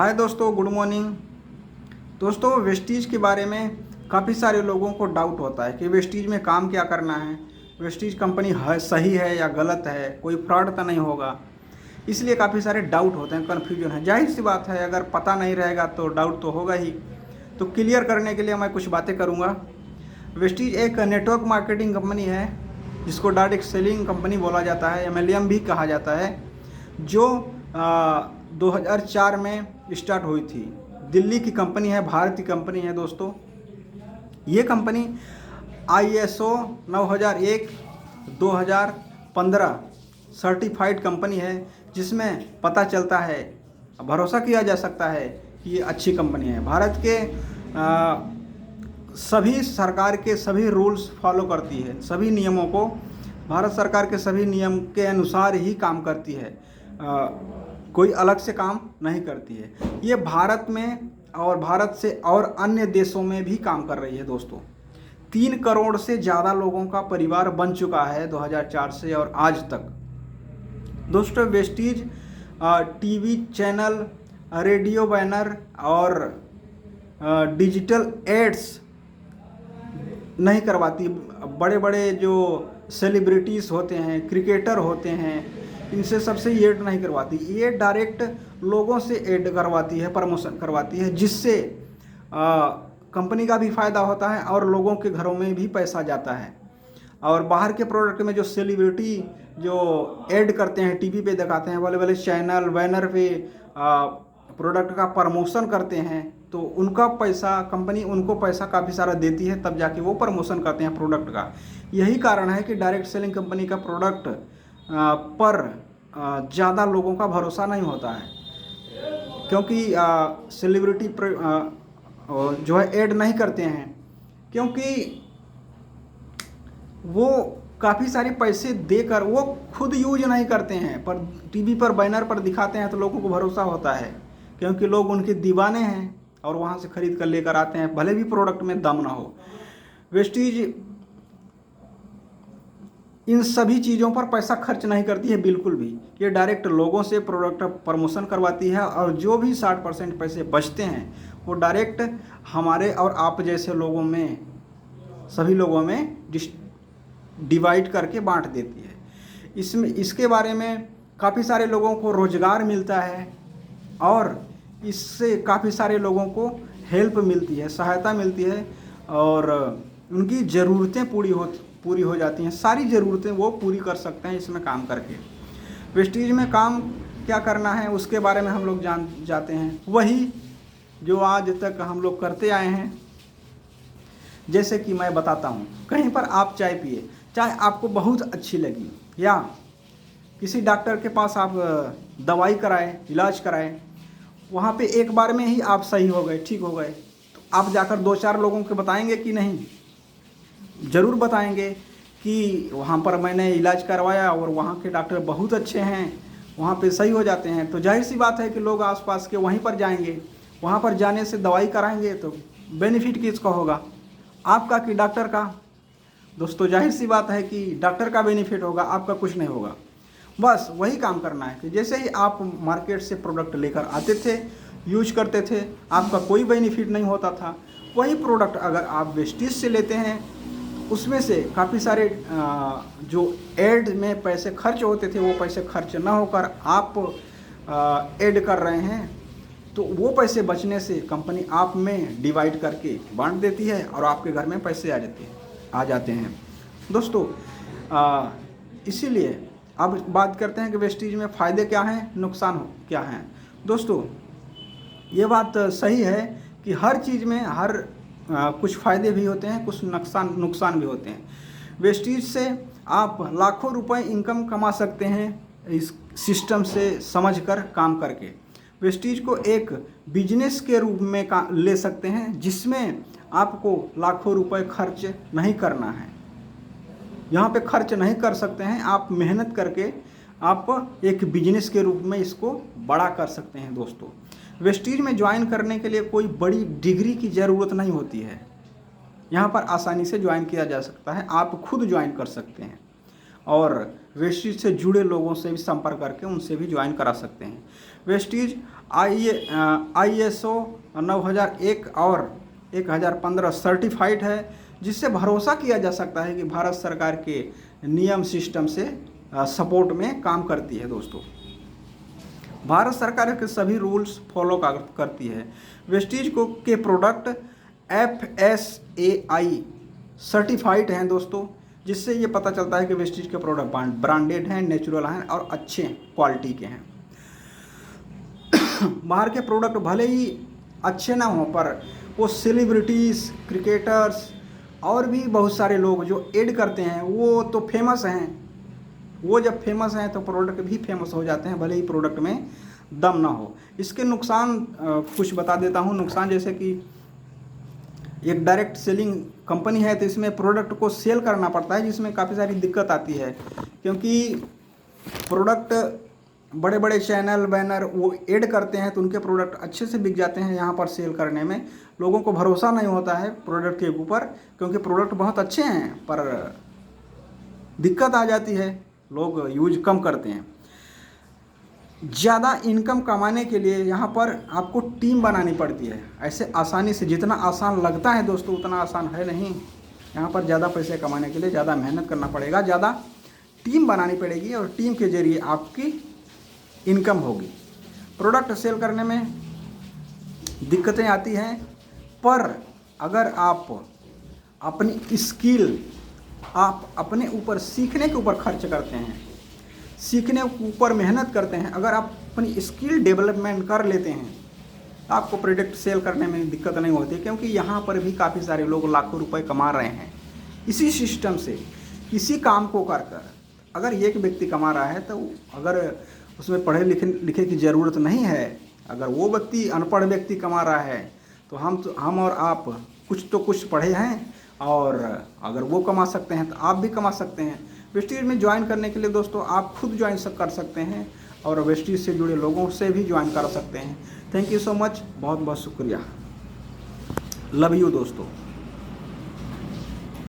हाय दोस्तों, good morning. दोस्तों, Vestige के बारे में काफ़ी सारे लोगों को डाउट होता है कि वेस्टीज में काम क्या करना है, वेस्टीज कंपनी है सही है या गलत है, कोई फ्रॉड तो नहीं होगा। इसलिए काफ़ी सारे डाउट होते हैं, कन्फ्यूजन है। जाहिर सी बात है, अगर पता नहीं रहेगा तो डाउट तो होगा ही। तो क्लियर करने के लिए मैं कुछ बातें करूँगा। वेस्टीज एक नेटवर्क मार्केटिंग कंपनी है जिसको डायरेक्ट सेलिंग कंपनी बोला जाता है, एमएलएम भी कहा जाता है, जो 2004 में स्टार्ट हुई थी। दिल्ली की कंपनी है, भारत की कंपनी है दोस्तों। ये कंपनी ISO 9001 2015 सर्टिफाइड कंपनी है, जिसमें पता चलता है, भरोसा किया जा सकता है कि ये अच्छी कंपनी है। भारत के सभी सरकार के सभी रूल्स फॉलो करती है, सभी नियमों को भारत सरकार के सभी नियम के अनुसार ही काम करती है, कोई अलग से काम नहीं करती है। ये भारत में और भारत से और अन्य देशों में भी काम कर रही है दोस्तों। 3 करोड़ से ज़्यादा लोगों का परिवार बन चुका है 2004 से और आज तक। दोस्तों, Vestige TV channel, radio banner और डिजिटल एड्स नहीं करवाती। बड़े बड़े जो सेलिब्रिटीज़ होते हैं, क्रिकेटर होते हैं, इनसे सबसे ये ऐड नहीं करवाती। ये डायरेक्ट लोगों से ऐड करवाती है, प्रमोशन करवाती है, जिससे कंपनी का भी फ़ायदा होता है और लोगों के घरों में भी पैसा जाता है। और बाहर के प्रोडक्ट में जो सेलिब्रिटी जो ऐड करते हैं, टीवी पे दिखाते हैं, बड़े बड़े चैनल बैनर पे प्रोडक्ट का प्रमोशन करते हैं, तो उनका पैसा, कंपनी उनको पैसा काफ़ी सारा देती है, तब जाके वो प्रमोशन करते हैं प्रोडक्ट का। यही कारण है कि डायरेक्ट सेलिंग कंपनी का प्रोडक्ट पर ज़्यादा लोगों का भरोसा नहीं होता है, क्योंकि सेलिब्रिटी जो है ऐड नहीं करते हैं, क्योंकि वो काफ़ी सारे पैसे देकर वो खुद यूज नहीं करते हैं, पर टीवी पर बैनर पर दिखाते हैं तो लोगों को भरोसा होता है, क्योंकि लोग उनके दीवाने हैं और वहाँ से ख़रीद कर लेकर आते हैं, भले भी प्रोडक्ट में दम ना हो। वेस्टीज इन सभी चीज़ों पर पैसा खर्च नहीं करती है बिल्कुल भी। ये डायरेक्ट लोगों से प्रोडक्ट प्रमोशन करवाती है और जो भी 60% पैसे बचते हैं वो डायरेक्ट हमारे और आप जैसे लोगों में, सभी लोगों में डिवाइड करके बांट देती है। इसके बारे में काफ़ी सारे लोगों को रोज़गार मिलता है और इससे काफ़ी सारे लोगों को हेल्प मिलती है, सहायता मिलती है, और उनकी ज़रूरतें पूरी हो जाती हैं। सारी ज़रूरतें वो पूरी कर सकते हैं इसमें काम करके। वेस्टीज में काम क्या करना है उसके बारे में हम लोग जान जाते हैं, वही जो आज तक हम लोग करते आए हैं। जैसे कि मैं बताता हूँ, कहीं पर आप चाय पिए, चाय आपको बहुत अच्छी लगी, या किसी डॉक्टर के पास आप दवाई कराए, इलाज कराए, वहाँ पे एक बार में ही आप सही हो गए, ठीक हो गए, तो आप जाकर 2-4 लोगों को बताएंगे कि नहीं? ज़रूर बताएंगे कि वहाँ पर मैंने इलाज करवाया और वहाँ के डॉक्टर बहुत अच्छे हैं, वहाँ पे सही हो जाते हैं। तो जाहिर सी बात है कि लोग आसपास के वहीं पर जाएंगे। वहाँ पर जाने से दवाई कराएंगे तो बेनिफिट किसका होगा, आपका कि डॉक्टर का? दोस्तों, जाहिर सी बात है कि डॉक्टर का बेनिफिट होगा, आपका कुछ नहीं होगा। बस वही काम करना है कि जैसे ही आप मार्केट से प्रोडक्ट लेकर आते थे, यूज करते थे, आपका कोई बेनिफिट नहीं होता था। वही प्रोडक्ट अगर आप वेस्टीज से लेते हैं, उसमें से काफ़ी सारे जो एड में पैसे खर्च होते थे, वो पैसे खर्च ना होकर आप ऐड कर रहे हैं, तो वो पैसे बचने से कंपनी आप में डिवाइड करके बांट देती है और आपके घर में पैसे आ जाते हैं दोस्तों। इसीलिए अब बात करते हैं कि वेस्टीज में फ़ायदे क्या हैं, नुकसान क्या हैं। दोस्तों, ये बात सही है कि हर चीज़ में कुछ फ़ायदे भी होते हैं, कुछ नुकसान भी होते हैं। वेस्टीज से आप लाखों रुपए इनकम कमा सकते हैं इस सिस्टम से समझकर काम करके। वेस्टीज को एक बिजनेस के रूप में ले सकते हैं, जिसमें आपको लाखों रुपए खर्च नहीं करना है। यहाँ पे खर्च नहीं कर सकते हैं, आप मेहनत करके आप एक बिजनेस के रूप में इसको बड़ा कर सकते हैं दोस्तों। वेस्टीज में ज्वाइन करने के लिए कोई बड़ी डिग्री की ज़रूरत नहीं होती है। यहाँ पर आसानी से ज्वाइन किया जा सकता है, आप खुद ज्वाइन कर सकते हैं और वेस्टीज से जुड़े लोगों से भी संपर्क करके उनसे भी ज्वाइन करा सकते हैं। वेस्टीज ISO 9001 और 1015 सर्टिफाइड है, जिससे भरोसा किया जा सकता है कि भारत सरकार के नियम सिस्टम से सपोर्ट में काम करती है। दोस्तों, भारत सरकार के सभी रूल्स फॉलो करती है। वेस्टीज को के प्रोडक्ट FSAI सर्टिफाइड हैं दोस्तों, जिससे ये पता चलता है कि वेस्टीज के प्रोडक्ट ब्रांडेड हैं, नेचुरल हैं और अच्छे क्वालिटी के हैं। बाहर के प्रोडक्ट भले ही अच्छे ना हों, पर वो सेलिब्रिटीज़, क्रिकेटर्स और भी बहुत सारे लोग जो ऐड करते हैं वो तो फेमस हैं। वो जब फेमस हैं तो प्रोडक्ट भी फेमस हो जाते हैं, भले ही प्रोडक्ट में दम ना हो। इसके नुकसान कुछ बता देता हूँ। नुकसान जैसे कि एक डायरेक्ट सेलिंग कंपनी है, तो इसमें प्रोडक्ट को सेल करना पड़ता है, जिसमें काफ़ी सारी दिक्कत आती है, क्योंकि प्रोडक्ट बड़े बड़े चैनल बैनर वो ऐड करते हैं तो उनके प्रोडक्ट अच्छे से बिक जाते हैं। यहाँ पर सेल करने में लोगों को भरोसा नहीं होता है प्रोडक्ट के ऊपर, क्योंकि प्रोडक्ट बहुत अच्छे हैं पर दिक्कत आ जाती है, लोग यूज कम करते हैं। ज़्यादा इनकम कमाने के लिए यहाँ पर आपको टीम बनानी पड़ती है। ऐसे आसानी से, जितना आसान लगता है दोस्तों उतना आसान है नहीं। यहाँ पर ज़्यादा पैसे कमाने के लिए ज़्यादा मेहनत करना पड़ेगा, ज़्यादा टीम बनानी पड़ेगी और टीम के जरिए आपकी इनकम होगी। प्रोडक्ट सेल करने में दिक्कतें आती हैं, पर अगर आप अपनी स्किल, आप अपने ऊपर सीखने के ऊपर खर्च करते हैं, सीखने के ऊपर मेहनत करते हैं, अगर आप अपनी स्किल डेवलपमेंट कर लेते हैं तो आपको प्रोडक्ट सेल करने में दिक्कत नहीं होती, क्योंकि यहाँ पर भी काफ़ी सारे लोग लाखों रुपए कमा रहे हैं इसी सिस्टम से, इसी काम को कर कर। अगर एक व्यक्ति कमा रहा है तो अगर उसमें पढ़े लिखे की ज़रूरत नहीं है, अगर वो व्यक्ति अनपढ़ व्यक्ति कमा रहा है तो हम और आप कुछ पढ़े हैं, और अगर वो कमा सकते हैं तो आप भी कमा सकते हैं। वेस्टीज में ज्वाइन करने के लिए दोस्तों आप खुद ज्वाइन कर सकते हैं और वेस्टीज से जुड़े लोगों से भी ज्वाइन कर सकते हैं। थैंक यू सो मच, बहुत बहुत शुक्रिया। लव यू दोस्तों।